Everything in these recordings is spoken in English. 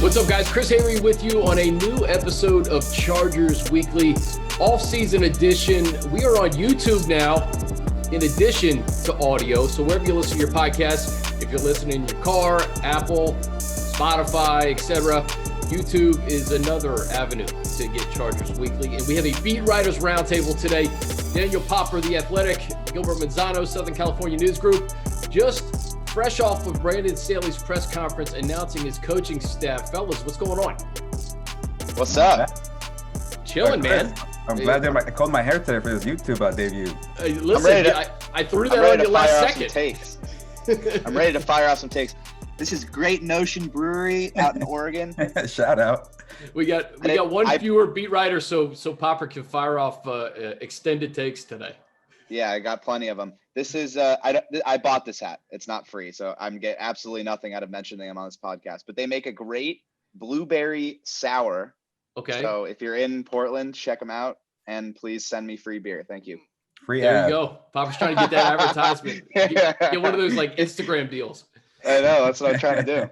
What's up, guys? Chris Hayre with you on a new episode of Chargers Weekly, off-season edition. We are on YouTube now, in addition to audio. So wherever you listen to your podcast, if you're listening in your car, Apple, Spotify, etc., YouTube is another avenue to get Chargers Weekly. And we have a Beat Writers Roundtable today. Daniel Popper, The Athletic, Gilbert Manzano, Southern California News Group, just fresh off of Brandon Staley's press conference announcing his coaching staff. Fellas, what's going on? What's up? Chilling, man. I'm glad I called my hair today for this YouTube debut. Listen, I threw that on you last second. I'm ready to fire off some takes. This is Great Notion Brewery out in Oregon. Shout out. We got one fewer beat writer, so Popper can fire off extended takes today. Yeah, I got plenty of them. This is I bought this hat. It's not free, so I'm getting absolutely nothing out of mentioning them on this podcast. But they make a great blueberry sour. Okay. So if you're in Portland, check them out, and please send me free beer. Thank you. Free There ad. you go. Popper's trying to get that advertisement. Get one of those like Instagram deals. I know, that's what I'm trying to do.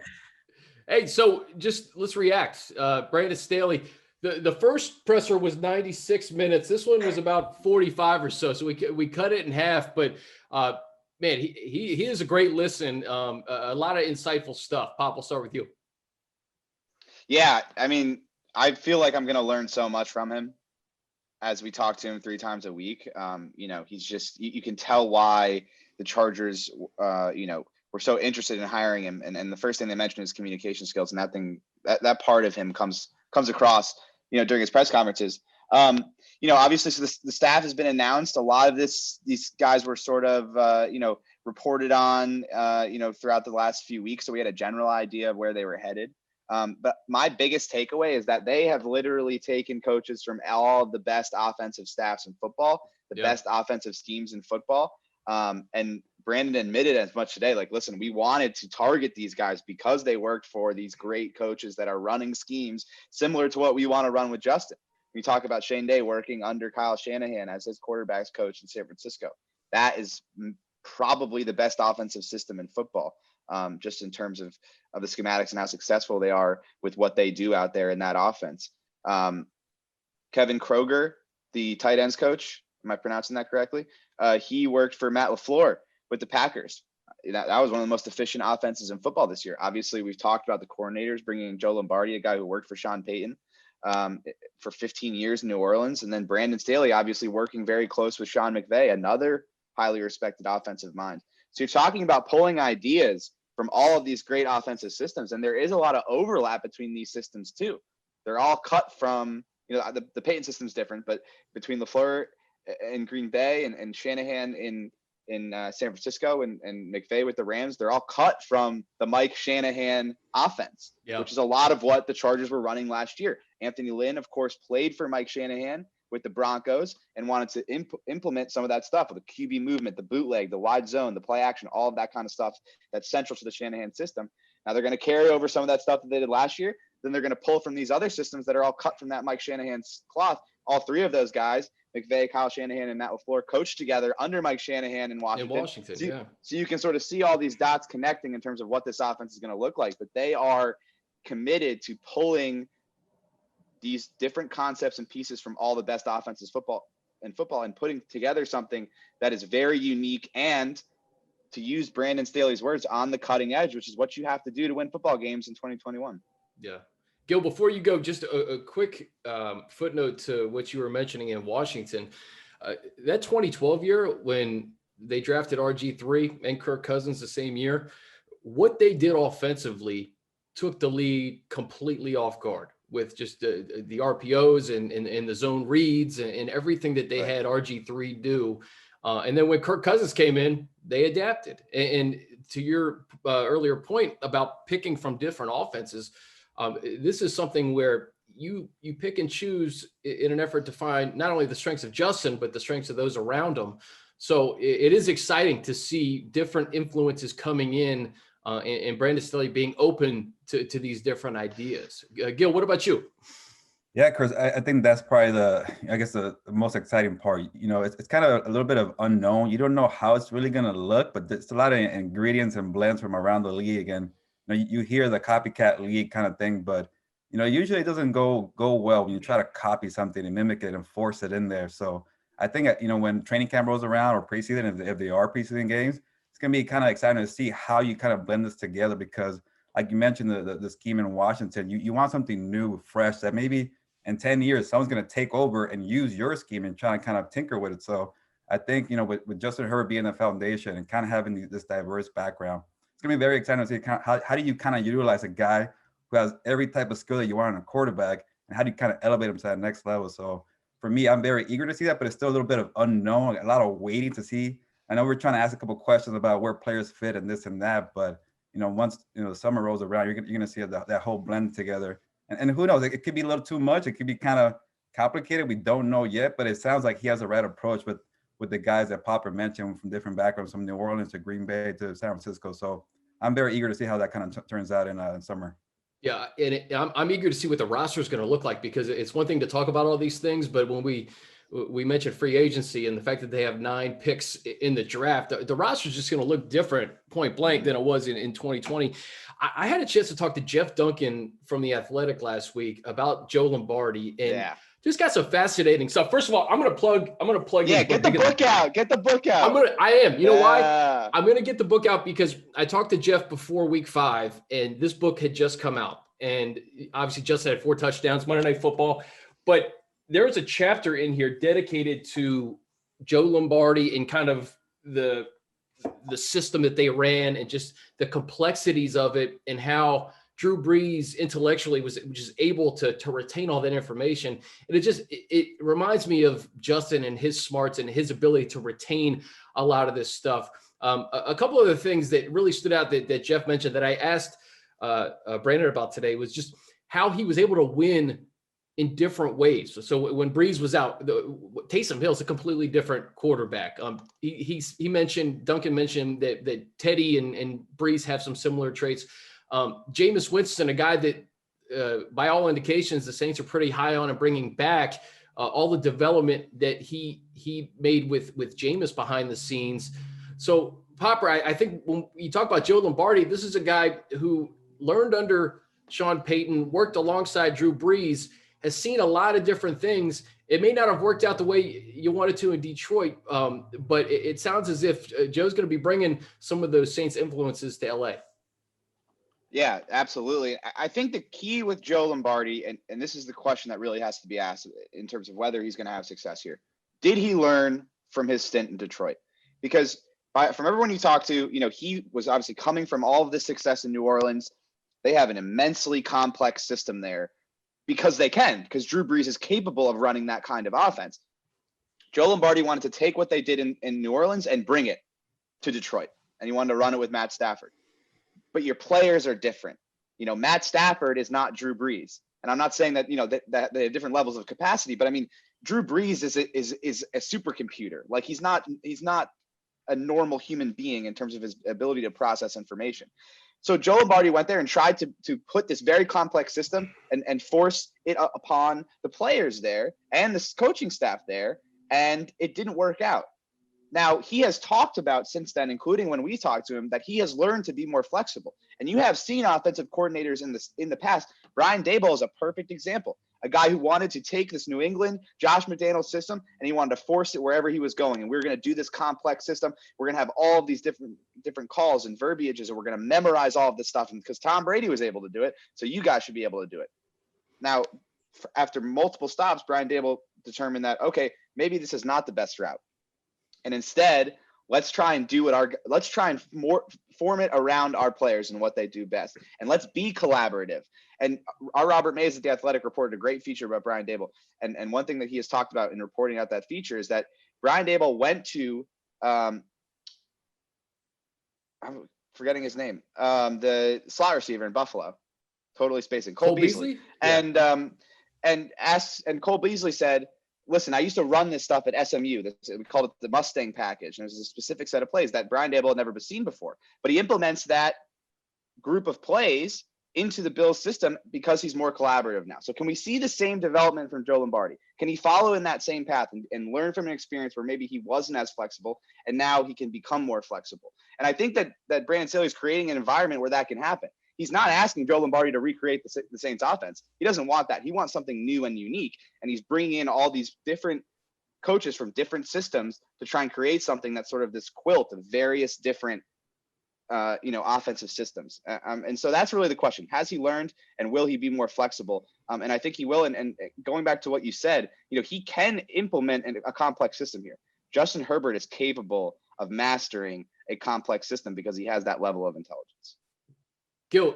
Hey, so just let's react. Brandon Staley, the first presser was 96 minutes. This one was about 45 or so. So we cut it in half. But man, he is a great listen. A lot of insightful stuff. Pop, we'll start with you. Yeah, I mean, I feel like I'm going to learn so much from him as we talk to him 3 times a week. He's just you can tell why the Chargers, were so interested in hiring him, and the first thing they mentioned is communication skills, and that part of him comes across, during his press conferences. Obviously, so the staff has been announced. A lot of these guys were sort of, reported on, throughout the last few weeks, so we had a general idea of where they were headed. But my biggest takeaway is that they have literally taken coaches from all of the best offensive staffs in football, the best offensive schemes in football, and Brandon admitted as much today, like, listen, we wanted to target these guys because they worked for these great coaches that are running schemes similar to what we want to run with Justin. We talk about Shane Day working under Kyle Shanahan as his quarterbacks coach in San Francisco. That is probably the best offensive system in football, just in terms of the schematics and how successful they are with what they do out there in that offense. Kevin Kroger, the tight ends coach, am I pronouncing that correctly? He worked for Matt LaFleur with the Packers. That was one of the most efficient offenses in football this year. Obviously, we've talked about the coordinators, bringing in Joe Lombardi, a guy who worked for Sean Payton for 15 years in New Orleans. And then Brandon Staley, obviously working very close with Sean McVay, another highly respected offensive mind. So you're talking about pulling ideas from all of these great offensive systems. And there is a lot of overlap between these systems too. They're all cut from, the Payton system's different, but between LaFleur in Green Bay and Shanahan in San Francisco and McVay with the Rams, they're all cut from the Mike Shanahan offense, which is a lot of what the Chargers were running last year. Anthony Lynn, of course, played for Mike Shanahan with the Broncos and wanted to implement some of that stuff, the QB movement, the bootleg, the wide zone, the play action, all of that kind of stuff that's central to the Shanahan system. Now they're going to carry over some of that stuff that they did last year. Then they're going to pull from these other systems that are all cut from that Mike Shanahan's cloth. All 3 of those guys, McVay, Kyle Shanahan, and Matt LaFleur, coached together under Mike Shanahan in Washington. So you can sort of see all these dots connecting in terms of what this offense is going to look like. But they are committed to pulling these different concepts and pieces from all the best offenses and putting together something that is very unique and, to use Brandon Staley's words, on the cutting edge, which is what you have to do to win football games in 2021. Yeah. Gil, before you go, just a quick footnote to what you were mentioning in Washington. That 2012 year when they drafted RG3 and Kirk Cousins the same year, what they did offensively took the league completely off guard with just the RPOs and the zone reads and everything that they had RG3 do. And then when Kirk Cousins came in, they adapted. And to your earlier point about picking from different offenses, this is something where you pick and choose in an effort to find not only the strengths of Justin, but the strengths of those around him. So it is exciting to see different influences coming in and Brandon Staley being open to these different ideas. Gil, what about you? Yeah, Chris, I think that's probably the most exciting part. It's kind of a little bit of unknown. You don't know how it's really going to look, but there's a lot of ingredients and blends from around the league. And you hear the copycat league kind of thing, but usually it doesn't go well when you try to copy something and mimic it and force it in there. So I think when training camp rolls around or preseason, if they are preseason games, it's gonna be kind of exciting to see how you kind of blend this together, because like you mentioned the scheme in Washington, you want something new, fresh, that maybe in 10 years someone's gonna take over and use your scheme and try to kind of tinker with it. So I think with Justin Herbert being the foundation and kind of having this diverse background, it's gonna be very exciting to see how do you kind of utilize a guy who has every type of skill that you want in a quarterback, and how do you kind of elevate him to that next level. So for me, I'm very eager to see that, but it's still a little bit of unknown, a lot of waiting to see. I know we're trying to ask a couple questions about where players fit and this and that, but once the summer rolls around, you're gonna see that whole blend together. And who knows, it could be a little too much. It could be kind of complicated. We don't know yet, but it sounds like he has the right approach with the guys that Popper mentioned from different backgrounds, from New Orleans to Green Bay to San Francisco. So I'm very eager to see how that kind of turns out in summer. Yeah, and I'm eager to see what the roster is going to look like, because it's one thing to talk about all these things, but when we mentioned free agency and the fact that they have 9 picks in the draft, the roster is just going to look different point blank than it was in 2020. I had a chance to talk to Jeff Duncan from The Athletic last week about Joe Lombardi, and just got some fascinating stuff. First of all, I'm going to plug. Yeah, get the book out. Get the book out. I am. You know why? I'm going to get the book out because I talked to Jeff before week 5, and this book had just come out. And obviously Justin had 4 touchdowns, Monday Night Football. But there's a chapter in here dedicated to Joe Lombardi and kind of the system that they ran and just the complexities of it, and how Drew Brees intellectually was just able to retain all that information. And it reminds me of Justin and his smarts and his ability to retain a lot of this stuff. A couple of the things that really stood out that Jeff mentioned that I asked Brandon about today was just how he was able to win in different ways. So when Brees was out, Taysom Hill's a completely different quarterback. Duncan mentioned that Teddy and Brees have some similar traits. Jameis Winston, a guy that by all indications the Saints are pretty high on and bringing back, all the development that he made with Jameis behind the scenes. So Popper, I think when you talk about Joe Lombardi, this is a guy who learned under Sean Payton, worked alongside Drew Brees, has seen a lot of different things. It may not have worked out the way you wanted to in Detroit, but it sounds as if Joe's going to be bringing some of those Saints influences to LA. Yeah, absolutely. I think the key with Joe Lombardi, and this is the question that really has to be asked in terms of whether he's going to have success here. Did he learn from his stint in Detroit? Because from everyone you talk to, he was obviously coming from all of this success in New Orleans. They have an immensely complex system there because Drew Brees is capable of running that kind of offense. Joe Lombardi wanted to take what they did in New Orleans and bring it to Detroit, and he wanted to run it with Matt Stafford. But your players are different. Matt Stafford is not Drew Brees. And I'm not saying that, that they have different levels of capacity, but I mean, Drew Brees is a supercomputer. Like he's not a normal human being in terms of his ability to process information. So Joe Lombardi went there and tried to put this very complex system and force it upon the players there and the coaching staff there, and it didn't work out. Now, he has talked about since then, including when we talked to him, that he has learned to be more flexible. And you have seen offensive coordinators in the past. Brian Daboll is a perfect example. A guy who wanted to take this New England, Josh McDaniels system, and he wanted to force it wherever he was going. And we're going to do this complex system. We're going to have all of these different calls and verbiages, and we're going to memorize all of this stuff. And because Tom Brady was able to do it, so you guys should be able to do it. Now, after multiple stops, Brian Daboll determined that, okay, maybe this is not the best route. And instead, let's try and form it around our players and what they do best. And let's be collaborative. And our Robert Mays at The Athletic reported a great feature about Brian Daboll. And one thing that he has talked about in reporting out that feature is that Brian Daboll went to, I'm forgetting his name, the slot receiver in Buffalo, totally spacing, Cole Beasley. Yeah. And Cole Beasley said, listen, I used to run this stuff at SMU. We called it the Mustang package. And it was a specific set of plays that Brian Daboll had never seen before. But he implements that group of plays into the Bills system because he's more collaborative now. So can we see the same development from Joe Lombardi? Can he follow in that same path and learn from an experience where maybe he wasn't as flexible and now he can become more flexible? And I think that Brandon Staley is creating an environment where that can happen. He's not asking Joe Lombardi to recreate the Saints offense. He doesn't want that. He wants something new and unique. And he's bringing in all these different coaches from different systems to try and create something that's sort of this quilt of various different offensive systems. And so that's really the question. Has he learned, and will he be more flexible? And I think he will. And going back to what you said, he can implement a complex system here. Justin Herbert is capable of mastering a complex system because he has that level of intelligence. Gil,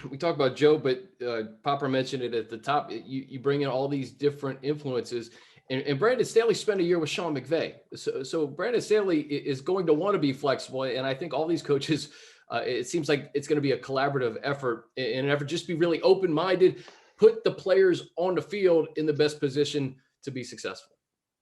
we talk about Joe, but Popper mentioned it at the top. You bring in all these different influences. And Brandon Staley spent a year with Sean McVay. So Brandon Staley is going to want to be flexible. And I think all these coaches, it seems like it's going to be a collaborative effort, in an effort just be really open-minded, put the players on the field in the best position to be successful.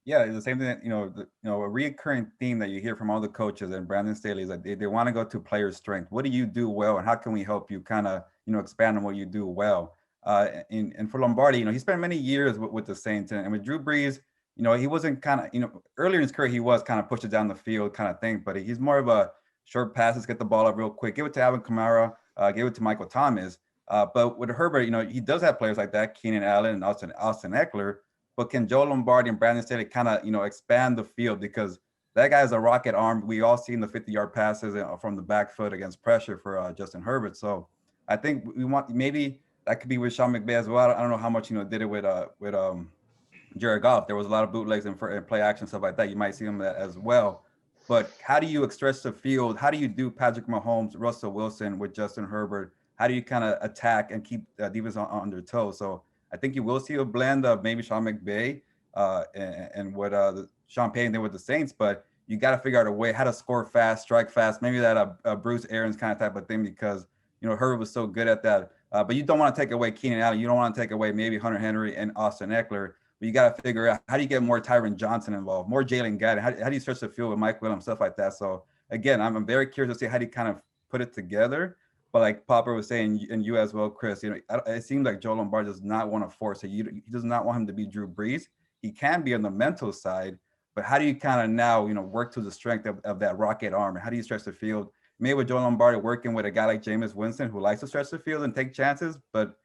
Yeah, the same thing that, a recurring theme that you hear from all the coaches and Brandon Staley is that they want to go to player strength. What do you do well, and how can we help you kind of, expand on what you do well? And for Lombardi, he spent many years with the Saints, and with Drew Brees, he wasn't kind of, earlier in his career, he was kind of push it down the field kind of thing, but he's more of a short passes, get the ball up real quick, give it to Alvin Kamara, give it to Michael Thomas. But with Herbert, he does have players like that, Keenan Allen and Austin Eckler. But can Joe Lombardi and Brandon Staley kind of, expand the field? Because that guy is a rocket arm. We all seen the 50-yard passes from the back foot against pressure for Justin Herbert. So I think we want, maybe that could be with Sean McVay as well. I don't know how much, did it with Jared Goff. There was a lot of bootlegs and play action, stuff like that. You might see him as well. But how do you stretch the field? How do you do Patrick Mahomes, Russell Wilson with Justin Herbert? How do you kind of attack and keep defense on their toes? So I think you will see a blend of maybe Sean McVay and what Sean Payton did with the Saints, but you got to figure out a way how to score fast, strike fast, maybe that Bruce Arians kind of type of thing, because Herbert was so good at that. But you don't want to take away Keenan Allen. You don't want to take away maybe Hunter Henry and Austin Eckler. But you got to figure out how do you get more Tyron Johnson involved, more Jalen Gaddon. How do you stretch the field with Mike Williams, stuff like that. So again, I'm very curious to see how do you kind of put it together. But like Popper was saying, and you as well, Chris, it seems like Joe Lombardi does not want to force it. He does not want him to be Drew Brees. He can be on the mental side, but how do you kind of now, work to the strength of that rocket arm? How do you stretch the field? Maybe with Joe Lombardi working with a guy like Jameis Winston, who likes to stretch the field and take chances, but,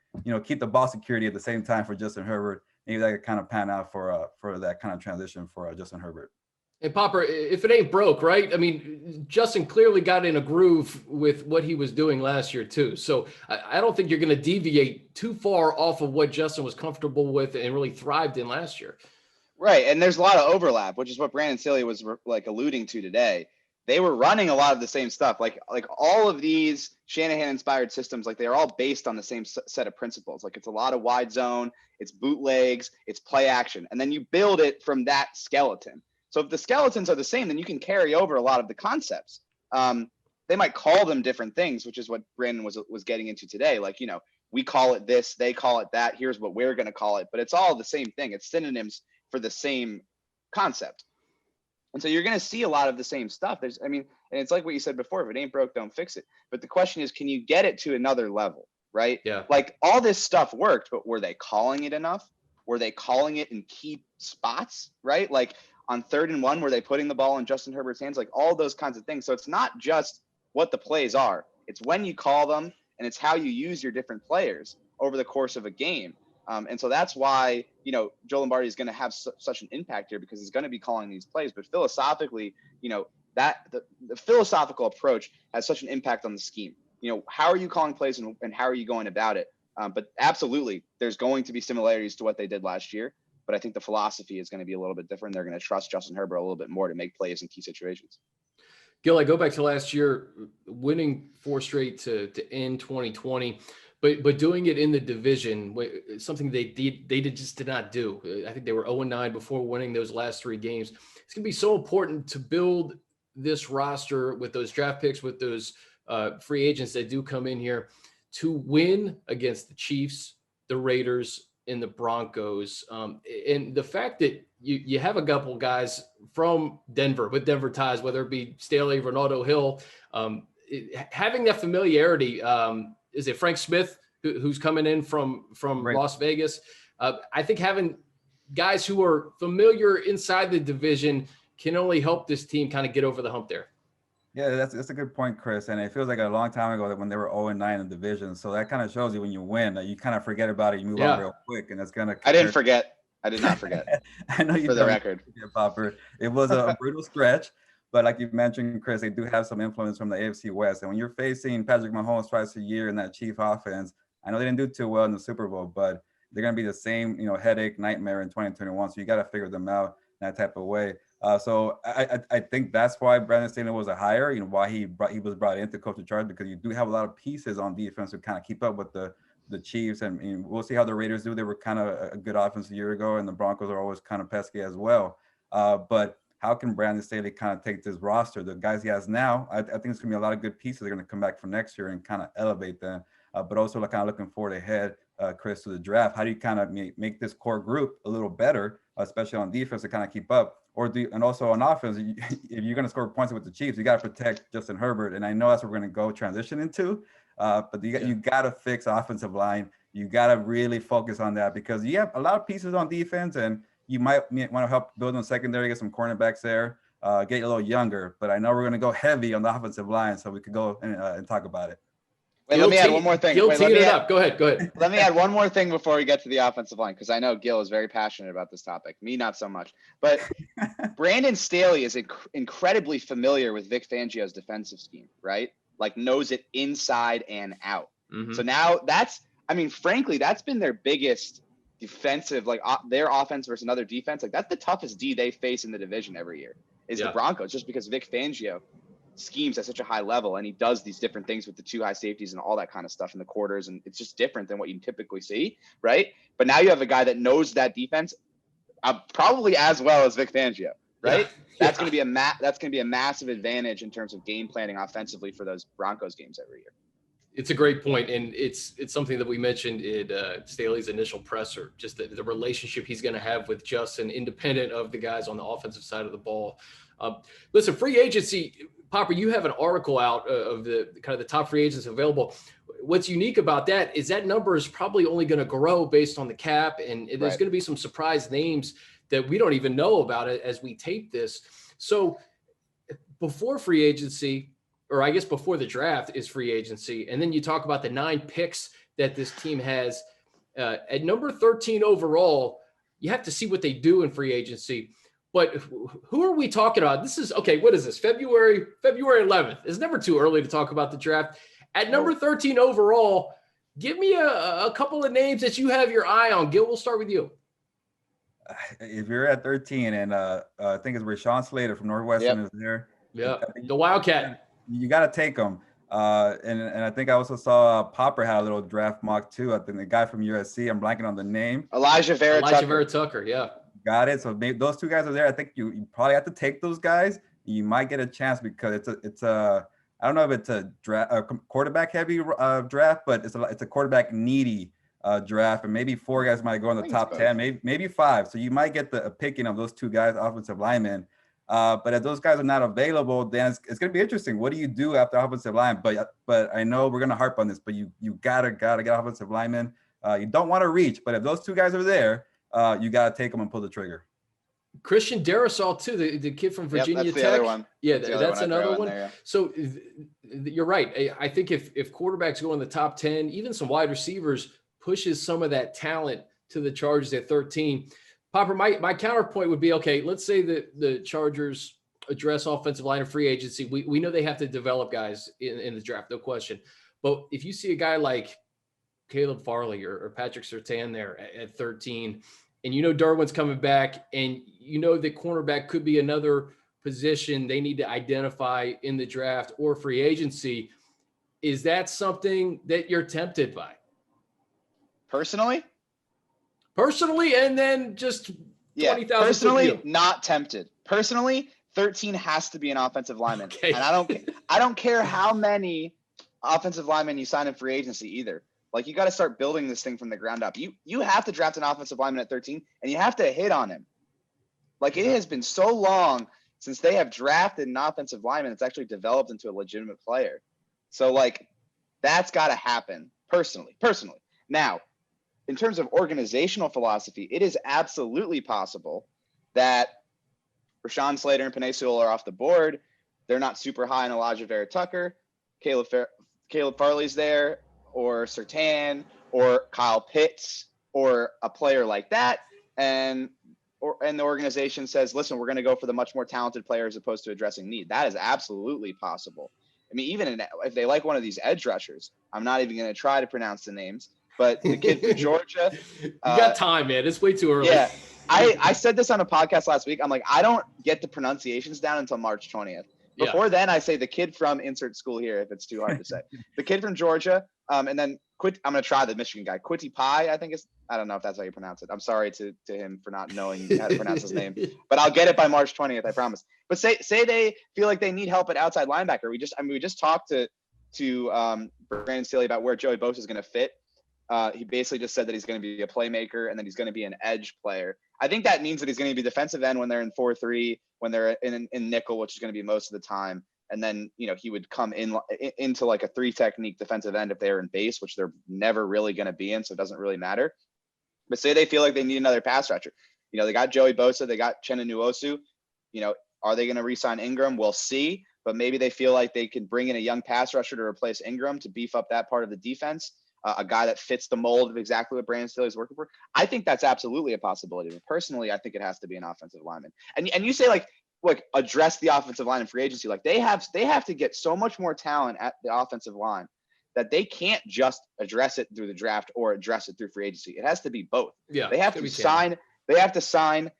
keep the ball security at the same time for Justin Herbert. Maybe that could kind of pan out for that kind of transition for Justin Herbert. And Popper, if it ain't broke, right? I mean, Justin clearly got in a groove with what he was doing last year too. So I don't think you're going to deviate too far off of what Justin was comfortable with and really thrived in last year. Right. And there's a lot of overlap, which is what Brandon Staley was alluding to today. They were running a lot of the same stuff. Like all of these Shanahan inspired systems, like they're all based on the same set of principles. Like it's a lot of wide zone, it's bootlegs, it's play action. And then you build it from that skeleton. So if the skeletons are the same, then you can carry over a lot of the concepts. They might call them different things, which is what Brandon was getting into today. Like, we call it this, they call it that. Here's what we're going to call it. But it's all the same thing. It's synonyms for the same concept. And so you're going to see a lot of the same stuff. And it's like what you said before, if it ain't broke, don't fix it. But the question is, can you get it to another level, right? Yeah. Like all this stuff worked, but were they calling it enough? Were they calling it in key spots, right? Like, on 3rd and 1, were they putting the ball in Justin Herbert's hands? Like all those kinds of things. So it's not just what the plays are. It's when you call them, and it's how you use your different players over the course of a game. And so that's why, Joe Lombardi is going to have such an impact here, because he's going to be calling these plays. But philosophically, that the philosophical approach has such an impact on the scheme. How are you calling plays and how are you going about it? But absolutely, there's going to be similarities to what they did last year. But I think the philosophy is going to be a little bit different. They're going to trust Justin Herbert a little bit more to make plays in key situations. Gil, I go back to last year, winning 4 straight to end 2020, but doing it in the division, something they just did not do. I think they were 0-9 before winning those last 3 games. It's going to be so important to build this roster with those draft picks, with those free agents that do come in here, to win against the Chiefs, the Raiders, in the Broncos. And the fact that you have a couple guys from Denver with Denver ties, whether it be Staley, Ronaldo Hill, having that familiarity. Is it Frank Smith who's coming in from right. Las Vegas? I think having guys who are familiar inside the division can only help this team kind of get over the hump there. Yeah, that's a good point, Chris. And it feels like a long time ago that when they were 0-9 in the division. So that kind of shows you when you win that you kind of forget about it, you move on Yeah. real quick, and that's gonna I didn't carry. forget. I did not forget. I know you For the don't record. forget, Popper. It was a brutal stretch, but like you mentioned, Chris, they do have some influence from the AFC West. And when you're facing Patrick Mahomes twice a year in that Chief offense, I know they didn't do too well in the Super Bowl, but they're gonna be the same, headache nightmare in 2021. So you got to figure them out in that type of way. So I think that's why Brandon Staley was a hire. Why he was brought in to coach the Chargers, because you do have a lot of pieces on defense to kind of keep up with the Chiefs, and we'll see how the Raiders do. They were kind of a good offense a year ago, and the Broncos are always kind of pesky as well. But how can Brandon Staley kind of take this roster, the guys he has now? I think it's gonna be a lot of good pieces. They're gonna come back for next year and kind of elevate them. But also kind of looking forward ahead, Chris, to the draft. How do you kind of make this core group a little better, especially on defense, to kind of keep up? And also on offense, if you're going to score points with the Chiefs, you got to protect Justin Herbert. And I know that's what we're going to go transition into. But you got to fix offensive line. You got to really focus on that, because you have a lot of pieces on defense, and you might want to help build on secondary, get some cornerbacks there, get a little younger. But I know we're going to go heavy on the offensive line, so we could go and talk about it. Wait, let me add one more thing. Gil teed it up. Go ahead. Let me add one more thing before we get to the offensive line, because I know Gil is very passionate about this topic. Me, not so much. But Brandon Staley is incredibly familiar with Vic Fangio's defensive scheme, right? Like, knows it inside and out. Mm-hmm. So now frankly, that's been their biggest defensive, like their offense versus another defense. Like, that's the toughest D they face in the division every year is the Broncos, just because Vic Fangio schemes at such a high level, and he does these different things with the two high safeties and all that kind of stuff in the quarters, and it's just different than what you typically see, right? But now you have a guy that knows that defense probably as well as Vic Fangio, right? That's going to be a massive advantage in terms of game planning offensively for those Broncos games every year. It's a great point, and it's something that we mentioned in Staley's initial presser, just the relationship he's going to have with Justin, independent of the guys on the offensive side of the ball. Listen, free agency, Popper, you have an article out of the kind of the top free agents available. What's unique about that is that number is probably only going to grow based on the cap, and there's going to be some surprise names that we don't even know about it as we tape this. So before free agency, or I guess before the draft is free agency, and then you talk about the 9 picks that this team has. At number 13 overall, you have to see what they do in free agency. But who are we talking about? This is, okay, what is this, February 11th? It's never too early to talk about the draft. At number 13 overall, give me a couple of names that you have your eye on. Gil, we'll start with you. If you're at 13, and I think it's Rashawn Slater from Northwestern is there. Yeah, the Wildcat. You got to take him. And I think I also saw Popper had a little draft mock too. I think the guy from USC, I'm blanking on the name. Elijah Vera Tucker, yeah. Got it. So maybe those two guys are there. I think you probably have to take those guys. You might get a chance, because it's a I don't know if it's a quarterback heavy draft, but it's a quarterback needy draft, and maybe 4 guys might go in the top 10, maybe 5. So you might get a picking of those 2 guys, offensive linemen. But if those guys are not available, then it's going to be interesting. What do you do after offensive line? But I know we're going to harp on this, but you gotta get offensive linemen. You don't want to reach, but if those 2 guys are there, you got to take them and pull the trigger. Christian Darrisaw too, the kid from Virginia that's Tech. The other one. Yeah, that's another one. There, yeah. So you're right. I think if quarterbacks go in the top 10, even some wide receivers pushes some of that talent to the Chargers at 13. Popper, my counterpoint would be, okay, let's say that the Chargers address offensive line and free agency. We know they have to develop guys in the draft, no question. But if you see a guy like Caleb Farley or Patrick Surtain there at 13, and you know Darwin's coming back, and you know that cornerback could be another position they need to identify in the draft or free agency, is that something that you're tempted by? Personally, and then just 20,000. Personally, not tempted. Personally, 13 has to be an offensive lineman, okay. And I don't care how many offensive linemen you sign in free agency either. Like, you got to start building this thing from the ground up. You have to draft an offensive lineman at 13, and you have to hit on him. Like, it has been so long since they have drafted an offensive lineman that's actually developed into a legitimate player. So, like, that's got to happen personally. Now, in terms of organizational philosophy, it is absolutely possible that Rashawn Slater and Penei Sewell are off the board, they're not super high on Elijah Vera-Tucker, Caleb Farley's there, or Surtain, or Kyle Pitts, or a player like that, and the organization says, listen, we're going to go for the much more talented player as opposed to addressing need. That is absolutely possible. I mean, even if they like one of these edge rushers, I'm not even going to try to pronounce the names, but the kid from Georgia. You got time, man. It's way too early. Yeah. I said this on a podcast last week. I'm like, I don't get the pronunciations down until March 20th. Before then, I say the kid from insert school here if it's too hard to say. The kid from Georgia, and then I'm going to try the Michigan guy. Quitty Pie, I think I don't know if that's how you pronounce it. I'm sorry to him for not knowing how to pronounce his name, but I'll get it by March 20th, I promise. But say they feel like they need help at outside linebacker. We just talked to Brandon Staley about where Joey Bosa is going to fit. He basically just said that he's going to be a playmaker and that he's going to be an edge player. I think that means that he's going to be defensive end when they're in 4-3, when they're in nickel, which is going to be most of the time. And then, he would come into like a 3 technique defensive end if they're in base, which they're never really going to be in. So it doesn't really matter. But say they feel like they need another pass rusher. They got Joey Bosa, they got Chenna Nwosu. Are they going to re-sign Ingram? We'll see. But maybe they feel like they can bring in a young pass rusher to replace Ingram to beef up that part of the defense. A guy that fits the mold of exactly what Brandon Staley is working for. I think that's absolutely a possibility. But personally, I think it has to be an offensive lineman. And you say like address the offensive line in free agency. Like they have to get so much more talent at the offensive line that they can't just address it through the draft or address it through free agency. It has to be both. Yeah, they have to sign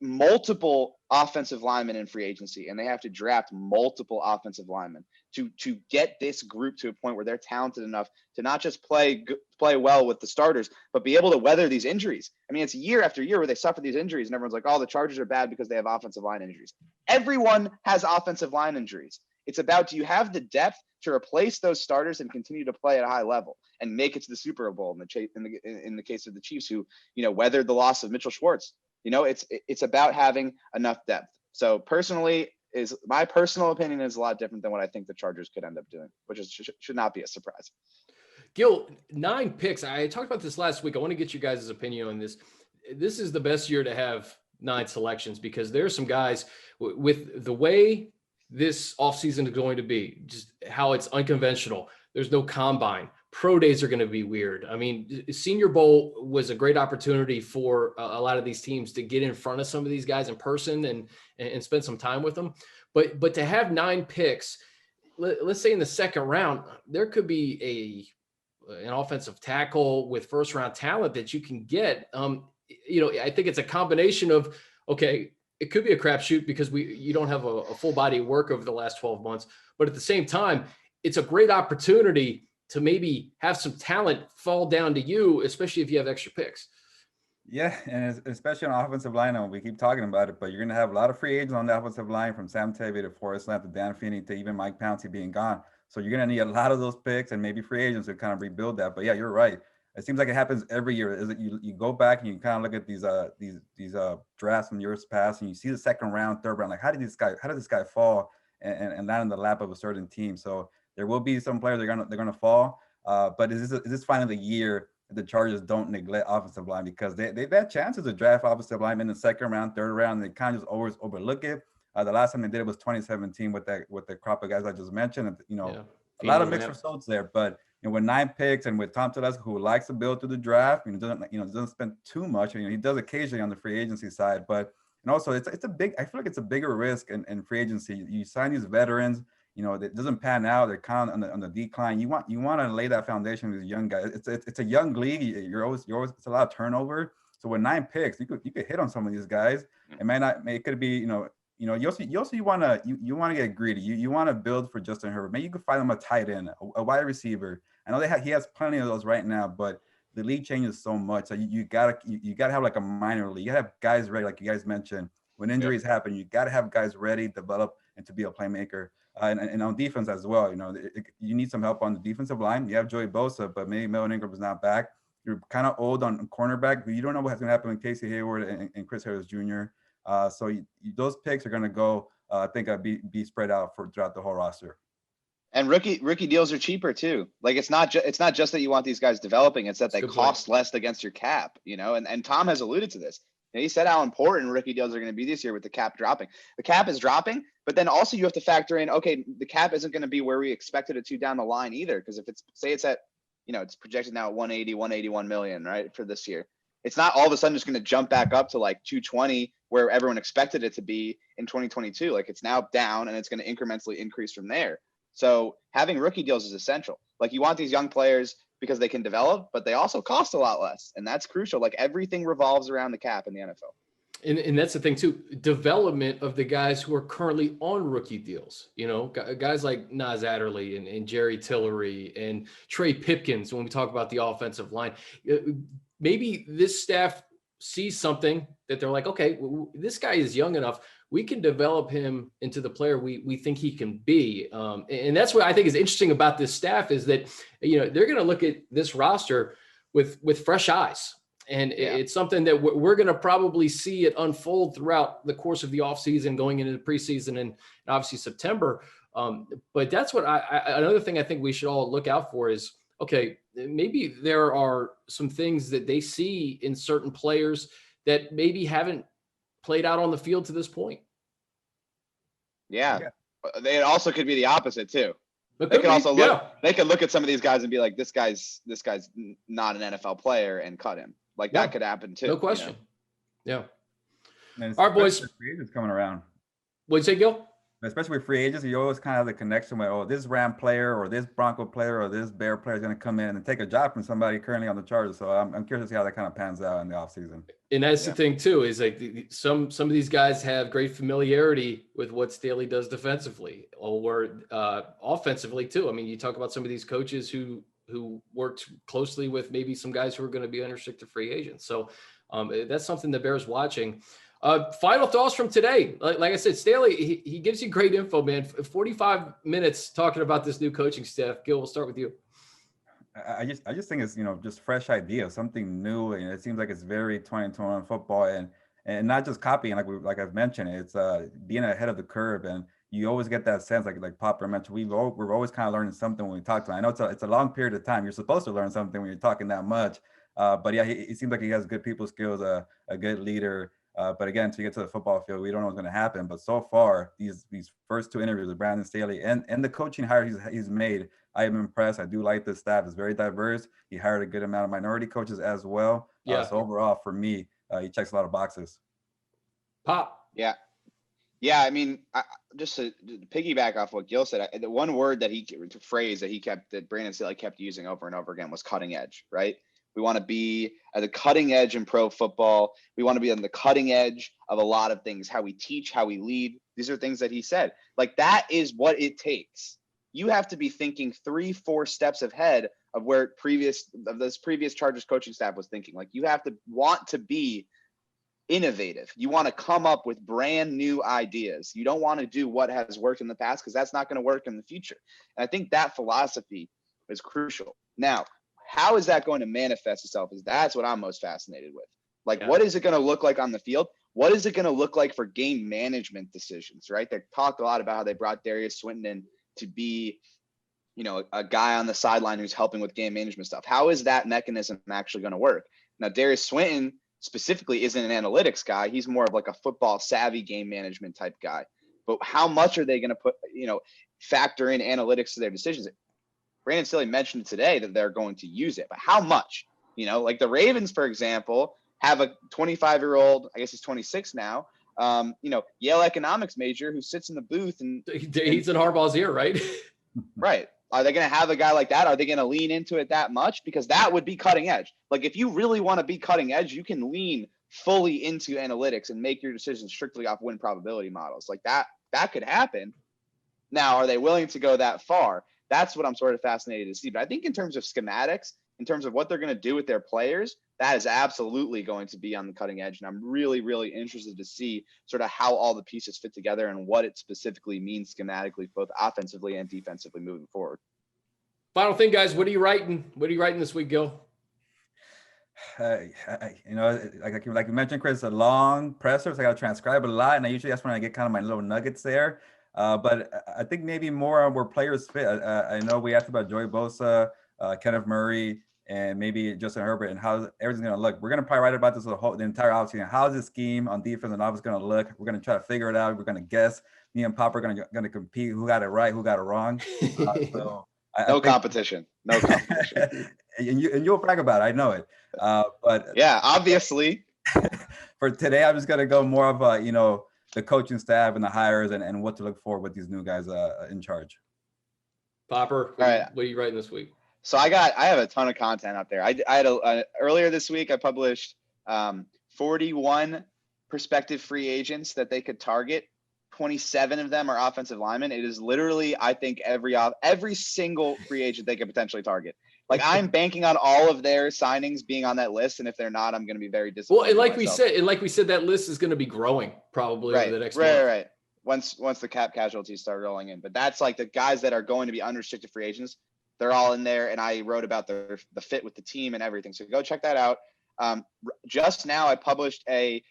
multiple offensive linemen in free agency, and they have to draft multiple offensive linemen to get this group to a point where they're talented enough to not just play well with the starters, but be able to weather these injuries. I mean, it's year after year where they suffer these injuries, and everyone's like, "Oh, the Chargers are bad because they have offensive line injuries." Everyone has offensive line injuries. It's about, do you have the depth to replace those starters and continue to play at a high level and make it to the Super Bowl in the case of the Chiefs, who weathered the loss of Mitchell Schwartz. It's about having enough depth. So personally, my personal opinion is a lot different than what I think the Chargers could end up doing, which should not be a surprise. Gil, 9 picks. I talked about this last week. I want to get you guys' opinion on this. This is the best year to have 9 selections because there are some guys with the way this offseason is going to be, just how it's unconventional. There's no combine. Pro days are going to be weird. I mean, Senior Bowl was a great opportunity for a lot of these teams to get in front of some of these guys in person and spend some time with them. But to have 9 picks, let's say in the second round, there could be an offensive tackle with first round talent that you can get. I think it's a combination of, okay, it could be a crapshoot because you don't have a full body of work over the last 12 months, but at the same time, it's a great opportunity to maybe have some talent fall down to you, especially if you have extra picks. Yeah, and especially on offensive line, and we keep talking about it, but you're going to have a lot of free agents on the offensive line, from Sam Tavy to Forrest Lamp to Dan Feeney to even Mike Pouncey being gone. So you're going to need a lot of those picks and maybe free agents to kind of rebuild that. But yeah, you're right. It seems like it happens every year. Is it you go back and you kind of look at these drafts from years past, and you see the second round, third round, like how did this guy fall and land in the lap of a certain team? So there will be some players they're gonna fall. But is this finally the year that the Chargers don't neglect offensive line, because they've had chances to draft offensive linemen in the second round, third round, and they kind of just always overlook it. The last time they did it was 2017 with the crop of guys I just mentioned. And, a lot of mixed results there. But with 9 picks and with Tom Telesco, who likes to build through the draft, doesn't spend too much. He does occasionally on the free agency side, but also it's a big. I feel like it's a bigger risk in free agency. You sign these veterans. It doesn't pan out. They're kind of on the decline. You want to lay that foundation with young guys. It's a young league. You're always it's a lot of turnover. So with 9 picks, you could hit on some of these guys. It could be you want to get greedy. You want to build for Justin Herbert. Maybe you could find him a tight end, a wide receiver. I know he has plenty of those right now, but the league changes so much. So you gotta have like a minor league. You gotta have guys ready, like you guys mentioned. When injuries happen, you gotta have guys ready, develop, and to be a playmaker. And on defense as well, you need some help on the defensive line. You have Joey Bosa, but maybe Melvin Ingram is not back. You're kind of old on cornerback, but you don't know what's going to happen with Casey Hayward and Chris Harris Jr. So those picks are going to go, I think, be spread out throughout the whole roster. And rookie deals are cheaper too. Like it's not just that you want these guys developing; it's that they cost less against your cap. And Tom has alluded to this. He said how important rookie deals are going to be this year with the cap dropping. The cap is dropping, but then also you have to factor in, okay, the cap isn't going to be where we expected it to down the line either. Because if it's, say it's at, it's projected now at 180, 181 million, right, for this year. It's not all of a sudden just going to jump back up to like 220 where everyone expected it to be in 2022. Like it's now down and it's going to incrementally increase from there. So having rookie deals is essential. Like you want these young players because they can develop, but they also cost a lot less. And that's crucial. Like everything revolves around the cap in the NFL. And that's the thing too, development of the guys who are currently on rookie deals, guys like Nas Adderley and Jerry Tillery and Trey Pipkins. When we talk about the offensive line, maybe this staff sees something that they're like, okay, this guy is young enough. We can develop him into the player we think he can be. And that's what I think is interesting about this staff is that, they're going to look at this roster with fresh eyes. And it's something that we're going to probably see it unfold throughout the course of the offseason, going into the preseason and obviously September. But that's what another thing I think we should all look out for is, okay, maybe there are some things that they see in certain players that maybe haven't played out on the field to this point. Yeah. They also could be the opposite too. They can also they can look at some of these guys and be like, this guy's not an NFL player and cut him. Like that could happen too. No question. Yeah. All right, boys. Free agents coming around. What'd you say, Gil? Especially with free agents, you always kind of have the connection with, oh, this Ram player or this Bronco player or this Bear player is going to come in and take a job from somebody currently on the Chargers. So I'm curious to see how that kind of pans out in the offseason. And that's the thing too, is like some of these guys have great familiarity with what Staley does defensively or offensively too. I mean, you talk about some of these coaches who worked closely with maybe some guys who are going to be unrestricted free agents. So that's something that bears watching. Final thoughts from today. Like I said, Staley, he gives you great info, man. 45 minutes talking about this new coaching staff. Gil, we'll start with you. I just think it's, just fresh idea, something new. And it seems like it's very 2021 football and not just copying, like I've mentioned, it's being ahead of the curve. And you always get that sense, like Popper mentioned, we're always kind of learning something when we talk to him. I know it's a long period of time. You're supposed to learn something when you're talking that much. But yeah, he seems like he has good people skills, a good leader. But again, to get to the football field, we don't know what's going to happen. But so far, these first two interviews with Brandon Staley and the coaching hire he's made, I am impressed. I do like the staff. It's very diverse. He hired a good amount of minority coaches as well. So overall, for me, he checks a lot of boxes. Pop. Yeah. I mean, just to piggyback off what Gil said, the one word that Brandon Staley kept using over and over again was cutting edge, right? We want to be at the cutting edge in pro football. We want to be on the cutting edge of a lot of things, how we teach, how we lead. These are things that he said. Like that is what it takes. You have to be thinking 3-4 steps ahead of where this previous Chargers coaching staff was thinking. Like you have to want to be innovative. You want to come up with brand new ideas. You don't want to do what has worked in the past because that's not going to work in the future. And I think that philosophy is crucial. Now, how is that going to manifest itself? That's what I'm most fascinated with. Like, what is it going to look like on the field? What is it going to look like for game management decisions, right? They talked a lot about how they brought Darius Swinton in to be, a guy on the sideline who's helping with game management stuff. How is that mechanism actually going to work? Now, Darius Swinton specifically isn't an analytics guy. He's more of like a football savvy game management type guy. But how much are they going to put, factor in analytics to their decisions? Brandon Staley mentioned today that they're going to use it, but how much? Like the Ravens, for example, have a 25-year-old, I guess he's 26 now, Yale economics major who sits in the booth and he's in Harbaugh's ear, right? Right. Are they going to have a guy like that? Are they going to lean into it that much? Because that would be cutting edge. Like if you really want to be cutting edge, you can lean fully into analytics and make your decisions strictly off win probability models. Like that could happen. Now, are they willing to go that far? That's what I'm sort of fascinated to see. But I think in terms of schematics, in terms of what they're going to do with their players, that is absolutely going to be on the cutting edge. And I'm really, really interested to see sort of how all the pieces fit together and what it specifically means schematically, both offensively and defensively moving forward. Final thing, guys, what are you writing? What are you writing this week, Gil? Like you mentioned, Chris, a long presser, so I got to transcribe a lot. And that's when I get kind of my little nuggets there. But I think maybe more on where players fit. I know we asked about Joey Bosa, Kenneth Murray, and maybe Justin Herbert and how everything's going to look. We're going to probably write about this the entire offseason. How's this scheme on defense and offense going to look? We're going to try to figure it out. We're going to guess. Me and Pop are going to compete. Who got it right? Who got it wrong? So no competition. No competition. and you'll brag about it. I know it. But yeah, obviously. For today, I'm just going to go more of the coaching staff and the hires and what to look for with these new guys in charge. Popper, what are you writing this week? So I have a ton of content out there. I had earlier this week, I published 41 prospective free agents that they could target. 27 of them are offensive linemen. It is literally, I think, every single free agent they could potentially target. Like, I'm banking on all of their signings being on that list, and if they're not, I'm going to be very disappointed. Well, and like we said, that list is going to be growing probably over the next month. Right. Once the cap casualties start rolling in, but that's like the guys that are going to be unrestricted free agents. They're all in there, and I wrote about the fit with the team and everything. So go check that out. Just now, I published a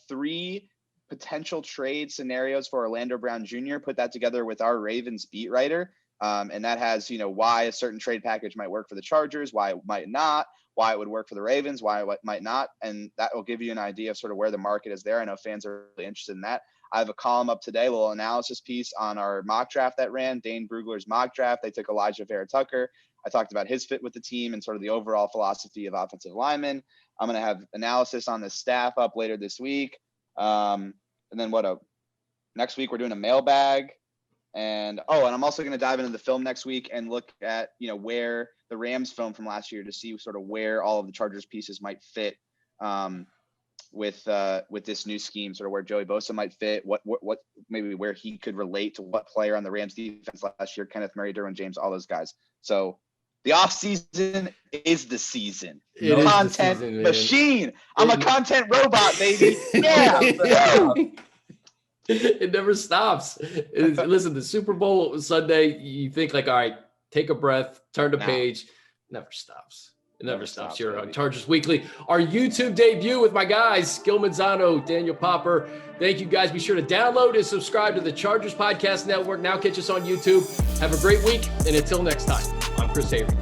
3 potential trade scenarios for Orlando Brown Jr. Put that together with our Ravens beat writer, and that has why a certain trade package might work for the Chargers, why it might not, why it would work for the Ravens, why it might not, and that will give you an idea of sort of where the market is there. I know fans are really interested in that. I have a column up today, a little analysis piece on our mock draft that ran, Dane Brugler's mock draft. They took Elijah Vera-Tucker. I talked about his fit with the team and sort of the overall philosophy of offensive linemen. I'm going to have analysis on the staff up later this week. And then next week we're doing a mailbag. And I'm also going to dive into the film next week and look at, where the Rams film from last year to see sort of where all of the Chargers pieces might fit. With this new scheme, sort of where Joey Bosa might fit, what maybe where he could relate to what player on the Rams defense last year, Kenneth Murray, Derwin James, all those guys. So the off season is the season. Content machine. I'm a content robot, baby. Yeah. It never stops. Listen, the Super Bowl Sunday, you think like, all right, take a breath, turn the page. Never stops. It never stops here on Chargers Weekly. Our YouTube debut with my guys, Gil Manzano, Daniel Popper. Thank you, guys. Be sure to download and subscribe to the Chargers Podcast Network. Now catch us on YouTube. Have a great week, and until next time, I'm Chris Hayre.